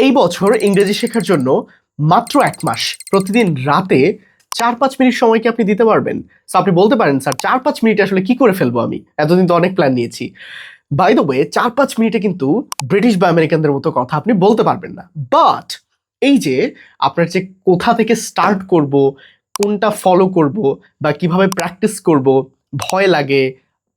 এই বছর ইংরেজি শেখার জন্য মাত্র 1 মাস প্রতিদিন রাতে 4-5 মিনিট সময় কি আপনি দিতে পারবেন? সো আপনি বলতে পারেন, স্যার 4-5 মিনিটে আসলে কি করে ফেলবো আমি? এতদিন তো অনেক প্ল্যান নিয়েছি। বাই দ্য ওয়ে 4-5 মিনিটে কিন্তু ব্রিটিশ বা আমেরিকানদের মতো কথা আপনি বলতে পারবেন না। বাট এই যে আপনার যে কোথা থেকে স্টার্ট করব, কোনটা ফলো করব বা কিভাবে প্র্যাকটিস করব, ভয় লাগে,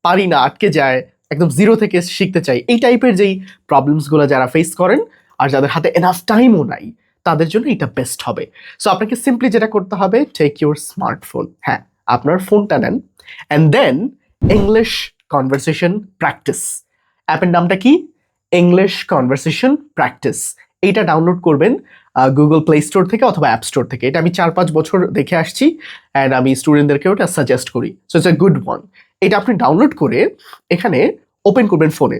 পারি না, আটকে যায়, একদম জিরো থেকে শিখতে চাই, এই টাইপের যেই প্রবলেমসগুলো যারা ফেস করেন আর যাদের হাতে এনাফ টাইমও নাই, তাদের জন্য এটা বেস্ট হবে। সো আপনাকে সিম্পলি যেটা করতে হবে, টেক ইউর স্মার্টফোন, হ্যাঁ আপনার ফোনটা নেন, and then English conversation practice. অ্যাপের নামটা কি? English conversation practice. এইটা ডাউনলোড করবেন গুগল প্লে স্টোর থেকে অথবা অ্যাপ স্টোর থেকে। এটা আমি 4-5 বছর দেখে আসছি অ্যান্ড আমি স্টুডেন্টদেরকেও এটা সাজেস্ট করি। So it's a good one. এটা আপনি ডাউনলোড করে এখানে ওপেন করবেন ফোনে।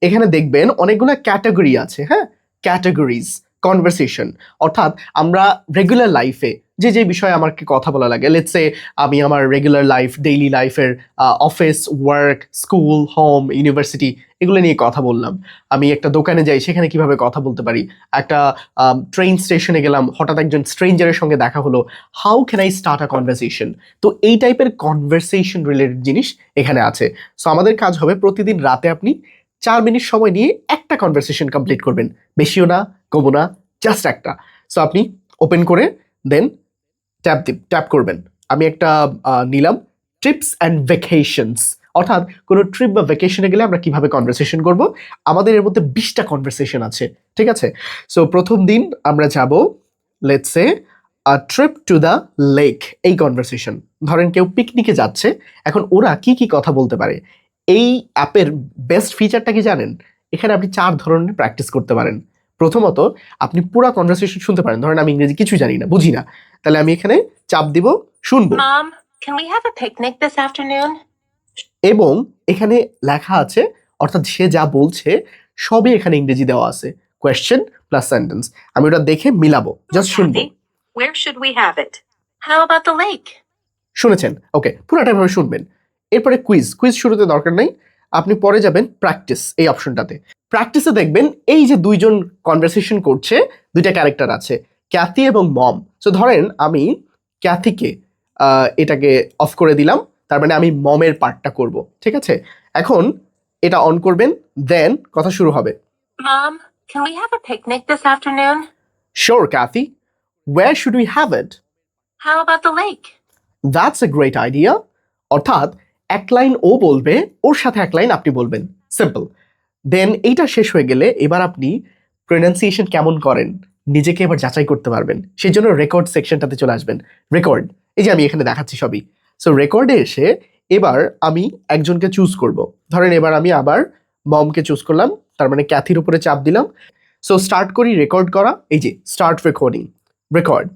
এখানে দেখবেন অনেকগুলো ক্যাটাগরি আছে, হ্যাঁ, ক্যাটাগরিজ কনভারসেশন। অর্থাৎ আমরা রেগুলার লাইফে যে যে বিষয়ে আমাকে কথা বলা লাগে, লেটস সে আমি আমার রেগুলার লাইফ, ডেইলি লাইফের office, work, school, home, university, এগুলো নিয়ে কথা বললাম। আমি একটা দোকানে যাই, সেখানে কিভাবে কথা বলতে পারি। একটা ট্রেন স্টেশনে গেলাম, হঠাৎ একজন স্ট্রেঞ্জারের সঙ্গে দেখা হলো, how can I start a conversation. তো এই টাইপের কনভারসেশন রিলেটেড জিনিস এখানে আছে। সো আমাদের কাজ হবে প্রতিদিন রাতে আপনি 4 মিনিট সময় নিয়ে একটা কনভারসেশন কমপ্লিট করবেন, বেশিও না কমও না, জাস্ট একটা। সো আপনি ওপেন করে দেন ট্যাপ করবেন। আমি একটা নিলাম, ট্রিপস অ্যান্ড ভ্যাকেশনস, অর্থাৎ কোনো ট্রিপ বা ভ্যাকেশনে গেলে আমরা কিভাবে কনভারসেশন করব। আমাদের এর মধ্যে 20টা কনভারসেশন আছে, ঠিক আছে। সো প্রথম দিন আমরা যাব, let's say trip to the lake, এই কনভারসেশন। ধরেন কেউ পিকনিকে যাচ্ছে, এখন ওরা কি কি কথা বলতে পারে। এই অ্যাপের বেস্ট ফিচারটা কি জানেন? এখানে আপনি 4 ধরনের প্র্যাকটিস করতে পারেন। প্রথমত আপনি পুরো কনভারসেশন শুনতে পারেন। ধরেন আমি ইংরেজি কিছু জানি না, বুঝি না, তাহলে আমি এখানে চাপ দিব, শুনবো। Mom, can we have a picnic this afternoon? এবং এখানে লেখা আছে, অর্থাৎ সে যা বলছে সবই এখানে ইংরেজি দেওয়া আছে, কোয়েশ্চেন প্লাস সেন্টেন্স। আমি ওটা দেখে মিলাবো, জাস্ট শুনবো। Kathy, where should we have it? How about the lake? শুনেছেন? ওকে, পুরোটা ভাবে শুনবেন। এরপরে কুইজ শুরুতে দরকার নাই, আপনি পরে যাবেন প্র্যাকটিস এই অপশনটাতে। প্র্যাকটিসে দেখবেন এই যে দুইজন কনভারসেশন করছে, দুইটা ক্যারেক্টার আছে, ক্যাথি এবং মম। সো ধরেন আমি ক্যাথিকে এটাকে অফ করে দিলাম, তার মানে আমি মমের পার্টটা করব, ঠিক আছে। এখন এটা অন করবেন, দেন কথা শুরু হবে। Mom, can we have a picnic this afternoon? Sure Cathy, where should we have it? How about the lake? That's a great idea. অর্থাৎ এক লাইন ও বলবে, ওর সাথে এক লাইন আপনি বলবেন, সিম্পল। দেন এইটা শেষ হয়ে গেলে এবার আপনি প্রনাউন্সিয়েশন কেমন করেন নিজেকে এবার যাচাই করতে পারবেন। সেই জন্য রেকর্ড সেকশনটাতে চলে আসবেন। রেকর্ড, এই যে আমি এখানে দেখাচ্ছি সবই। সো রেকর্ডে এসে এবার আমি একজনকে চুজ করব। ধরেন এবার আমি আবার মমকে চুজ করলাম, তার মানে ক্যাথির উপরে চাপ দিলাম। সো স্টার্ট করি রেকর্ড করা, এই যে start recording, record.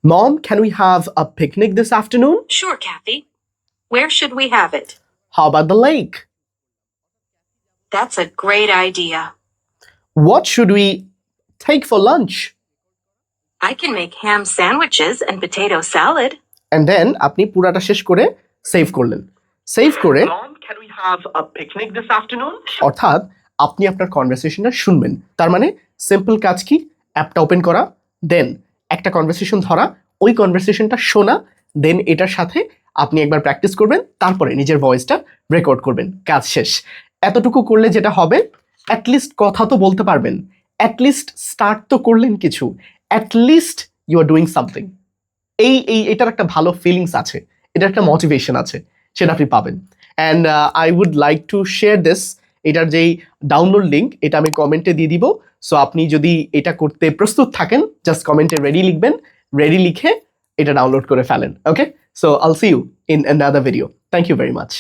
Mom, can we have a picnic this afternoon? Sure, Kathy. Where should we have it? How about the lake? That's a great idea. What should we take for lunch? I can make ham sandwiches and potato salad. And then আপনি পুরাটা শেষ করে save করলেন। Save করে Mom, can we have a picnic this afternoon? অর্থাৎ আপনি আপনার কনভারসেশনটা শুনবেন। তার মানে সিম্পল কাজ কি, অ্যাপটা ওপেন করা, দেন একটা কনভারসেশন ধরা, ওই কনভারসেশনটা শোনা, দেন এটার সাথে আপনি একবার প্র্যাকটিস করবেন, তারপরে নিজের ভয়েসটা রেকর্ড করবেন, কাজ শেষ। এতটুকু করলে যেটা হবে, অ্যাটলিস্ট কথা তো বলতে পারবেন, অ্যাটলিস্ট স্টার্ট তো করলেন কিছু, at least you are doing something. এটার একটা ভালো ফিলিংস আছে, এটার একটা মোটিভেশন আছে, সেটা আপনি পাবেন। And I would like to share this, এটার যেই ডাউনলোড লিঙ্ক এটা আমি কমেন্টে দিয়ে দিব। সো আপনি যদি এটা করতে প্রস্তুত থাকেন, জাস্ট কমেন্টে রেডি লিখবেন, রেডি লিখে এটা ডাউনলোড করে ফেলেন। Okay, so I'll see you in another video. Thank you very much.